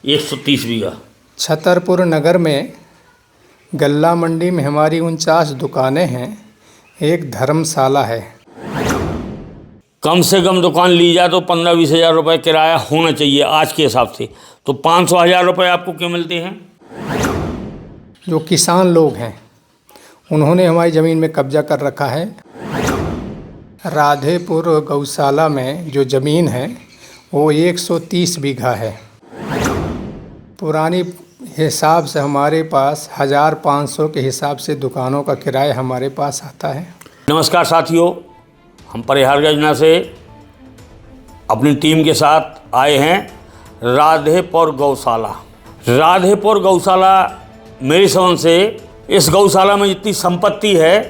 130 बीघा। छतरपुर नगर में गल्ला मंडी में हमारी 49 दुकानें हैं, एक धर्मशाला है। कम से कम दुकान ली जाए तो 15-20 हज़ार रुपये किराया होना चाहिए आज के हिसाब से, तो 500,000 रुपये आपको क्यों मिलते हैं? जो किसान लोग हैं उन्होंने हमारी ज़मीन में कब्जा कर रखा है। राधेपुर गौशाला में जो ज़मीन है वो 130 बीघा है। पुरानी हिसाब से हमारे पास 1500 के हिसाब से दुकानों का किराया हमारे पास आता है। नमस्कार साथियों, हम परिहार योजना से अपनी टीम के साथ आए हैं राधेपुर गौशाला। राधेपुर गौशाला मेरी समझ से इस गौशाला में जितनी संपत्ति है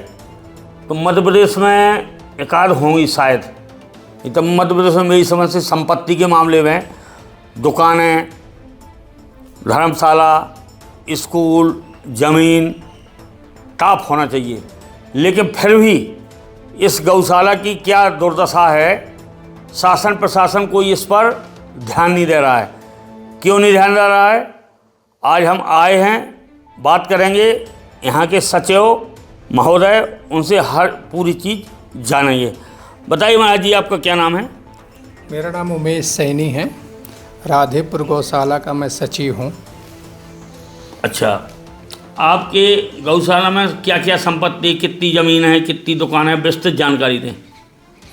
तो मध्य प्रदेश में एकाध होंगी शायद। तो मध्य प्रदेश में मेरी समझ से संपत्ति के मामले में दुकानें, धर्मशाला, स्कूल, ज़मीन टॉप होना चाहिए। लेकिन फिर भी इस गौशाला की क्या दुर्दशा है, शासन प्रशासन कोई इस पर ध्यान नहीं दे रहा है। क्यों नहीं ध्यान दे रहा है? आज हम आए हैं, बात करेंगे यहाँ के सचिव महोदय, उनसे हर पूरी चीज़ जानेंगे। बताइए महाराज जी, आपका क्या नाम है? मेरा नाम उमेश सैनी है, राधेपुर गौशाला का मैं सचिव हूँ। अच्छा, आपके गौशाला में क्या क्या संपत्ति, कितनी ज़मीन है, कितनी दुकान है, विस्तृत जानकारी दें।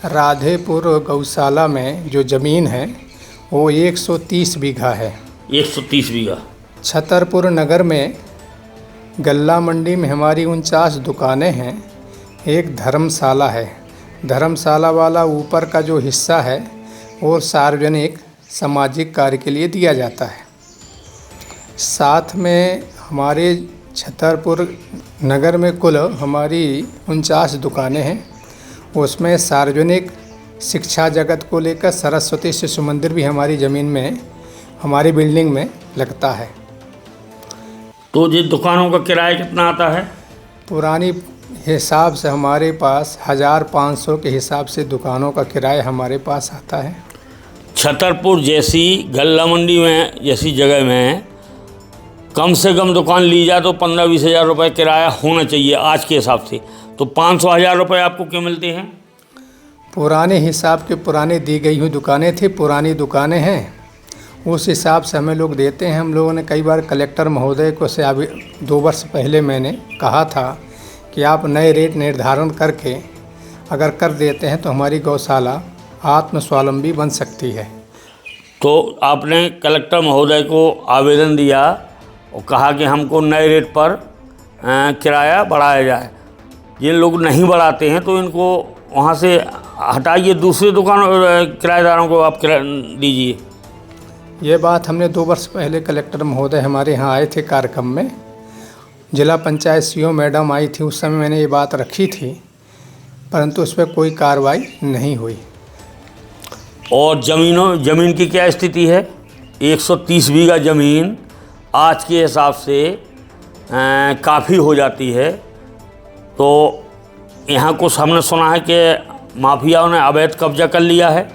राधेपुर गौशाला में जो ज़मीन है वो 130 बीघा है। 130 बीघा। छतरपुर नगर में गल्ला मंडी में हमारी 49 दुकानें हैं, एक धर्मशाला है। धर्मशाला वाला ऊपर का जो हिस्सा है वो सार्वजनिक सामाजिक कार्य के लिए दिया जाता है। साथ में हमारे छतरपुर नगर में कुल हमारी 49 दुकानें हैं, उसमें सार्वजनिक शिक्षा जगत को लेकर सरस्वती शिशु मंदिर भी हमारी ज़मीन में, हमारी बिल्डिंग में लगता है। तो ये दुकानों का किराया कितना आता है? पुरानी हिसाब से हमारे पास 1500 के हिसाब से दुकानों का किराया हमारे पास आता है। छतरपुर जैसी गल्ला मंडी में जैसी जगह में कम से कम दुकान ली जाए तो 15-20 हज़ार रुपये किराया होना चाहिए आज के हिसाब से, तो 500,000 रुपये आपको क्यों मिलते हैं? पुराने हिसाब के पुराने दी गई हुई दुकानें थी, पुरानी दुकानें हैं, उस हिसाब से हमें लोग देते हैं। हम लोगों ने कई बार कलेक्टर महोदय को से अभी 2 वर्ष पहले मैंने कहा था कि आप नए रेट निर्धारण करके अगर कर देते हैं तो हमारी गौशाला आत्मस्वावलंबी बन सकती है। तो आपने कलेक्टर महोदय को आवेदन दिया और कहा कि हमको नए रेट पर किराया बढ़ाया जाए। ये लोग नहीं बढ़ाते हैं तो इनको वहाँ से हटाइए, दूसरी दुकान किराएदारों को आप दीजिए। ये बात हमने 2 वर्ष पहले कलेक्टर महोदय हमारे यहाँ आए थे कार्यक्रम में, जिला पंचायत सीओ मैडम आई थी, उस समय मैंने ये बात रखी थी, परंतु उस पर कोई कार्रवाई नहीं हुई। और ज़मीन की क्या स्थिति है? 130 बीघा ज़मीन आज के हिसाब से काफ़ी हो जाती है। तो यहाँ कुछ हमने सुना है कि माफियाओं ने अवैध कब्जा कर लिया है।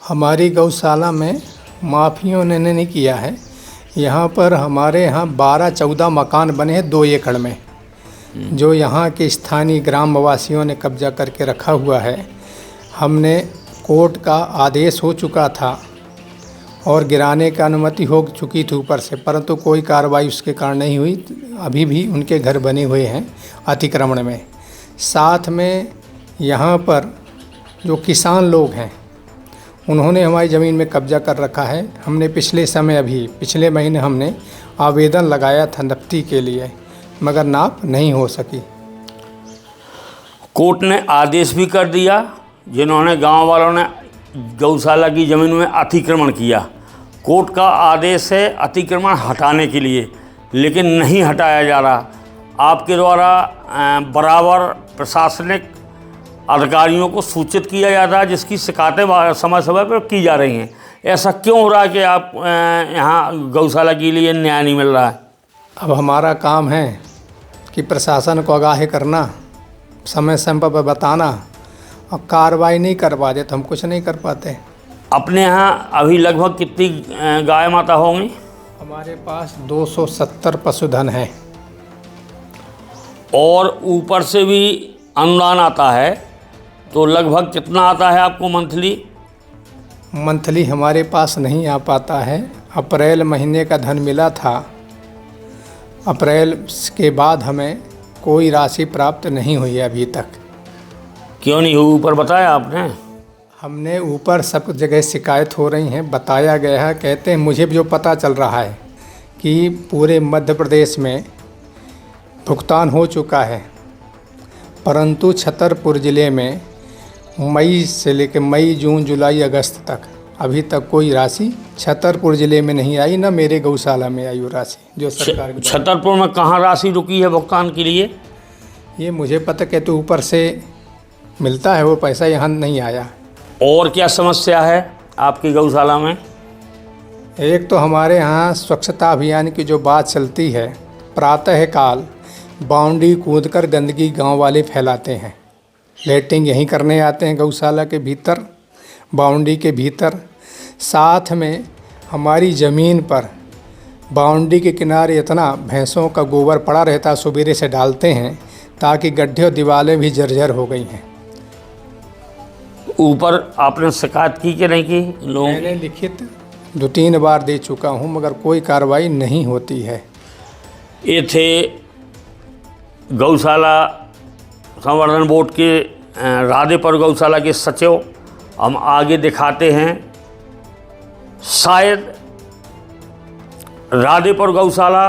हमारी गौशाला में माफियों ने नहीं किया है। यहाँ पर हमारे यहाँ 12-14 मकान बने हैं 2 एकड़ में, जो यहाँ के स्थानीय ग्रामवासियों ने कब्जा करके रखा हुआ है। हमने कोर्ट का आदेश हो चुका था और गिराने की अनुमति हो चुकी थी ऊपर से, परंतु कोई कार्रवाई उसके कारण नहीं हुई। अभी भी उनके घर बने हुए हैं अतिक्रमण में। साथ में यहाँ पर जो किसान लोग हैं उन्होंने हमारी ज़मीन में कब्जा कर रखा है। हमने पिछले महीने हमने आवेदन लगाया था नफ्ती के लिए, मगर नाप नहीं हो सकी। कोर्ट ने आदेश भी कर दिया, जिन्होंने गांव वालों ने गौशाला की ज़मीन में अतिक्रमण किया। कोर्ट का आदेश है अतिक्रमण हटाने के लिए, लेकिन नहीं हटाया जा रहा। आपके द्वारा बराबर प्रशासनिक अधिकारियों को सूचित किया जाता है, जिसकी शिकायतें समय समय पर की जा रही हैं। ऐसा क्यों हो रहा है कि आप यहाँ गौशाला के लिए न्याय नहीं मिल रहा है? अब हमारा काम है कि प्रशासन को आगाह करना, समय समय पर बताना, और कार्रवाई नहीं करवा दे तो हम कुछ नहीं कर पाते। अपने यहाँ अभी लगभग कितनी गाय माता होंगी? हमारे पास 270 पशुधन हैं। और ऊपर से भी अनुदान आता है, तो लगभग कितना आता है आपको मंथली? मंथली हमारे पास नहीं आ पाता है। अप्रैल महीने का धन मिला था, अप्रैल के बाद हमें कोई राशि प्राप्त नहीं हुई है अभी तक। क्यों नहीं हुई, ऊपर बताया आपने? हमने ऊपर सब जगह शिकायत हो रही हैं, बताया गया है। कहते हैं, मुझे भी जो पता चल रहा है कि पूरे मध्य प्रदेश में भुगतान हो चुका है, परंतु छतरपुर ज़िले में मई से लेकर मई, जून, जुलाई, अगस्त तक अभी तक कोई राशि छतरपुर ज़िले में नहीं आई, ना मेरे गौशाला में आई वो राशि जो सरकार की। छतरपुर में कहाँ राशि रुकी है भुगतान के लिए? ये मुझे पता, कहते ऊपर से मिलता है वो पैसा, यहाँ नहीं आया। और क्या समस्या है आपकी गौशाला में? एक तो हमारे यहाँ स्वच्छता अभियान की जो बात चलती है, प्रातःकाल बाउंड्री कूदकर गंदगी गांव वाले फैलाते हैं। लेटिंग यहीं करने आते हैं गौशाला के भीतर, बाउंड्री के भीतर। साथ में हमारी ज़मीन पर बाउंड्री के किनारे इतना भैंसों का गोबर पड़ा रहता, सुबेरे से डालते हैं ताकि गड्ढे और दीवारें भी जर्जर हो गई हैं। ऊपर आपने शिकायत की कि नहीं की? मैंने लिखित 2-3 बार दे चुका हूँ, मगर कोई कार्रवाई नहीं होती है। ये थे गौशाला संवर्धन बोर्ड के राधेपुर गौशाला के सचिव। हम आगे दिखाते हैं, शायद राधेपुर गौशाला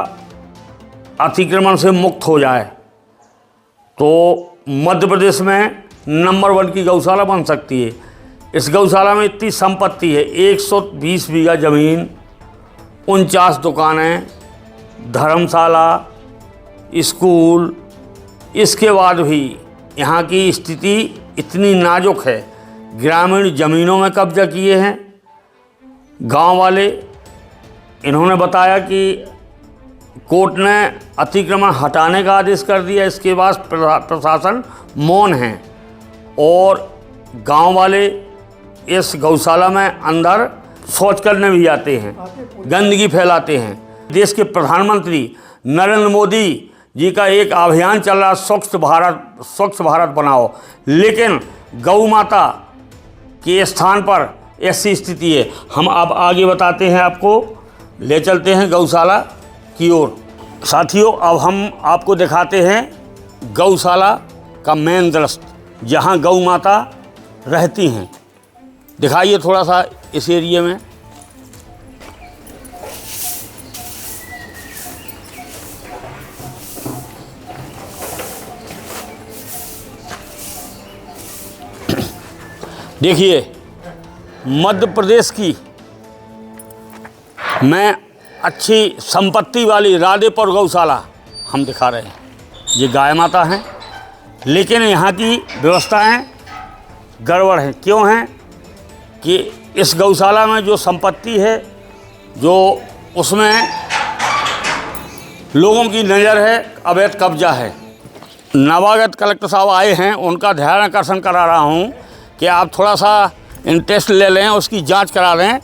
अतिक्रमण से मुक्त हो जाए तो मध्य प्रदेश में नंबर 1 की गौशाला बन सकती है। इस गौशाला में इतनी संपत्ति है, 120 बीघा ज़मीन, 49 दुकानें, धर्मशाला, स्कूल। इसके बाद भी यहाँ की स्थिति इतनी नाजुक है, ग्रामीण ज़मीनों में कब्जा किए हैं गांव वाले। इन्होंने बताया कि कोर्ट ने अतिक्रमण हटाने का आदेश कर दिया, इसके बाद प्रशासन मौन है और गांव वाले इस गौशाला में अंदर शौच करने भी आते हैं, गंदगी फैलाते हैं। देश के प्रधानमंत्री नरेंद्र मोदी जी का एक अभियान चल रहा, स्वच्छ भारत बनाओ, लेकिन गौ माता के स्थान पर ऐसी स्थिति है। हम अब आगे बताते हैं, आपको ले चलते हैं गौशाला की ओर। साथियों, अब हम आपको दिखाते हैं गौशाला का मेन दृश्य, जहां गौ माता रहती हैं। दिखाइए थोड़ा सा इस एरिया में। देखिए, मध्य प्रदेश की में अच्छी संपत्ति वाली राधेपुर गौशाला हम दिखा रहे हैं। ये गाय माता हैं, लेकिन यहाँ की व्यवस्थाएं गड़बड़ हैं। क्यों हैं कि इस गौशाला में जो संपत्ति है, जो उसमें लोगों की नज़र है, अवैध कब्जा है। नवागत कलेक्टर साहब आए हैं, उनका ध्यान आकर्षण करा रहा हूँ कि आप थोड़ा सा इंटरेस्ट ले लें, उसकी जांच करा लें